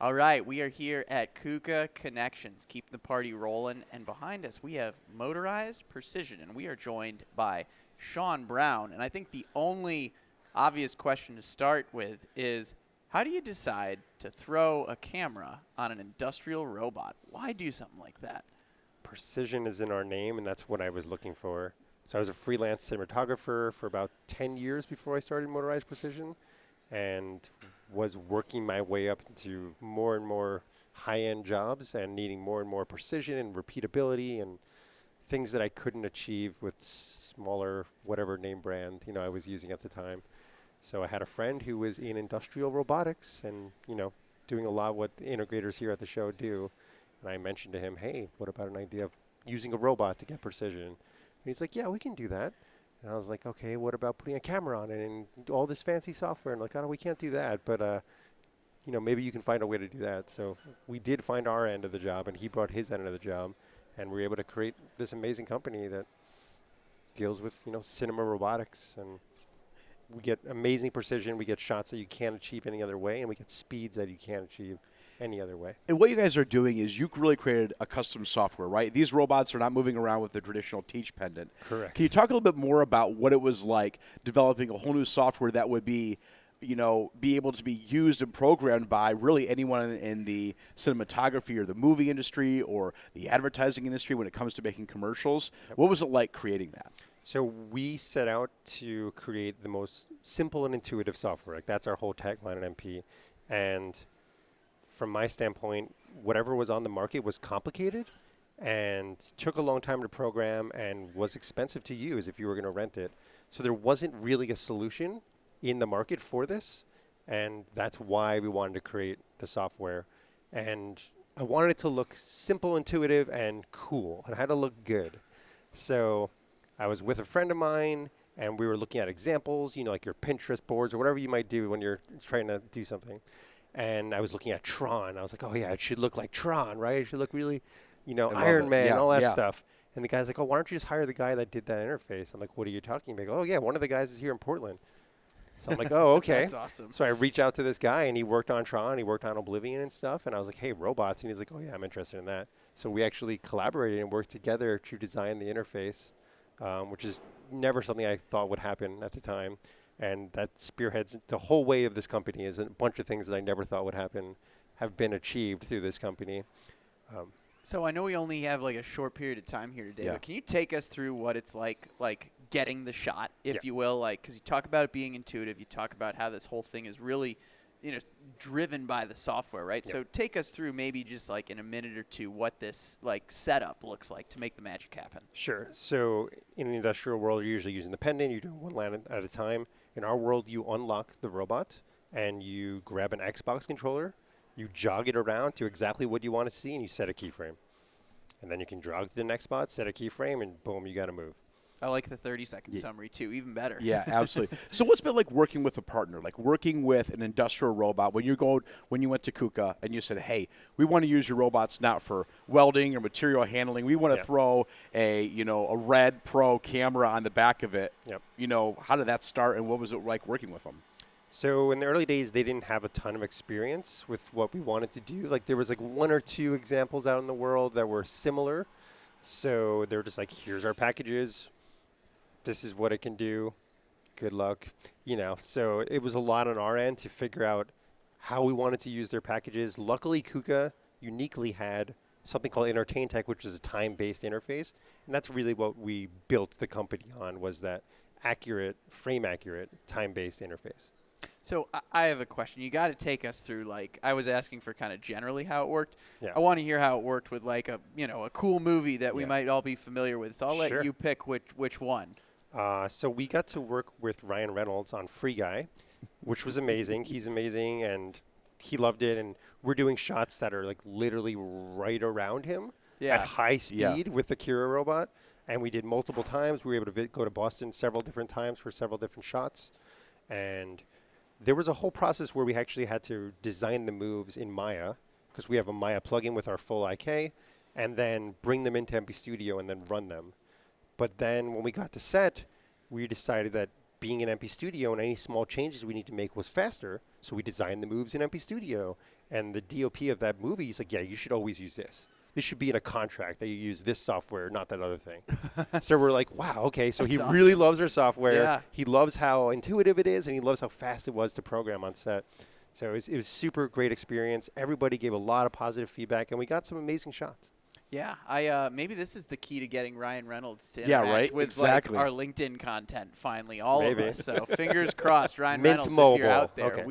All right, we are here at KUKA Connexions, keep the party rolling, and behind us we have Motorized Precision, and we are joined by Sean Brown. And I think the only obvious question to start with is, how do you decide to throw a camera on an industrial robot? Why do something like that? Precision is in our name, and that's what I was looking for. So I was a freelance cinematographer for about 10 years before I started Motorized Precision, and was working my way up into more and more high-end jobs and needing more and more precision and repeatability and things that I couldn't achieve with smaller whatever name brand I was using at the time. So I had a friend who was in industrial robotics and doing a lot of what the integrators here at the show do. And I mentioned to him, hey, what about an idea of using a robot to get precision? And he's like, yeah, we can do that. And I was like, okay, what about putting a camera on it and all this fancy software? And like, oh, we can't do that, but maybe you can find a way to do that. So we did find our end of the job, and he brought his end of the job, and we were able to create this amazing company that deals with cinema robotics, and we get amazing precision. We get shots that you can't achieve any other way, and we get speeds that you can't achieve any other way. And what you guys are doing is you really created a custom software, right? These robots are not moving around with the traditional teach pendant. Correct. Can you talk a little bit more about what it was like developing a whole new software that would be able to be used and programmed by really anyone in the cinematography or the movie industry or the advertising industry when it comes to making commercials? Yep. What was it like creating that? So we set out to create the most simple and intuitive software. Like that's our whole tagline at MP. And from my standpoint, whatever was on the market was complicated and took a long time to program and was expensive to use if you were going to rent it. So there wasn't really a solution in the market for this, and that's why we wanted to create the software. And I wanted it to look simple, intuitive, and cool. It had to look good. So I was with a friend of mine, and we were looking at examples, like your Pinterest boards or whatever you might do when you're trying to do something. And I was looking at Tron. I was like, oh, yeah, it should look like Tron, right? It should look really, Iron Man, all that stuff. And the guy's like, oh, why don't you just hire the guy that did that interface? I'm like, what are you talking about? Oh, yeah, one of the guys is here in Portland. So I'm like, oh, okay. That's awesome. So I reach out to this guy, and he worked on Tron. He worked on Oblivion and stuff. And I was like, hey, robots. And he's like, oh, yeah, I'm interested in that. So we actually collaborated and worked together to design the interface, which is never something I thought would happen at the time. And that spearheads the whole way of this company. Is a bunch of things that I never thought would happen have been achieved through this company. So I know we only have like a short period of time here today, but can you take us through what it's like getting the shot, if you will, because you talk about it being intuitive, you talk about how this whole thing is really, driven by the software, right? So take us through maybe just like in a minute or two what this setup looks like to make the magic happen. Sure. So in the industrial world, you're usually using the pendant. You're doing one line at a time. In our world, you unlock the robot and you grab an Xbox controller, you jog it around to exactly what you want to see, and you set a keyframe. And then you can jog to the next spot, set a keyframe, and boom, you got to move. I like the 30-second summary, too. Even better. Yeah, absolutely. So what's been like working with a partner, like working with an industrial robot when you went to KUKA and you said, hey, we want to use your robots not for welding or material handling. We want to throw a Red Pro camera on the back of it. Yep. How did that start, and what was it like working with them? So in the early days, they didn't have a ton of experience with what we wanted to do. Like there was like one or two examples out in the world that were similar. So they were just like, here's our packages. This is what it can do. Good luck. So it was a lot on our end to figure out how we wanted to use their packages. Luckily, KUKA uniquely had something called Entertain Tech, which is a time-based interface. And that's really what we built the company on, was that accurate, frame-accurate, time-based interface. So I have a question. You got to take us through, I was asking for kind of generally how it worked. Yeah. I want to hear how it worked with a cool movie that we might all be familiar with. So I'll let you pick which one. So we got to work with Ryan Reynolds on Free Guy, which was amazing. He's amazing, and he loved it. And we're doing shots that are literally right around him at high speed with the Kira robot. And we did multiple times. We were able to go to Boston several different times for several different shots. And there was a whole process where we actually had to design the moves in Maya, because we have a Maya plugin with our full IK, and then bring them into MP Studio and then run them. But then when we got to set, we decided that being in MP Studio and any small changes we need to make was faster. So we designed the moves in MP Studio. And the DOP of that movie, he's like, yeah, you should always use this. This should be in a contract that you use this software, not that other thing. So we're like, wow, okay. So he really loves our software. Yeah. He loves how intuitive it is, and he loves how fast it was to program on set. So it was super great experience. Everybody gave a lot of positive feedback, and we got some amazing shots. Yeah, maybe this is the key to getting Ryan Reynolds to interact with like our LinkedIn content finally, all of us. So fingers crossed, Ryan Reynolds, if you're out there. Okay.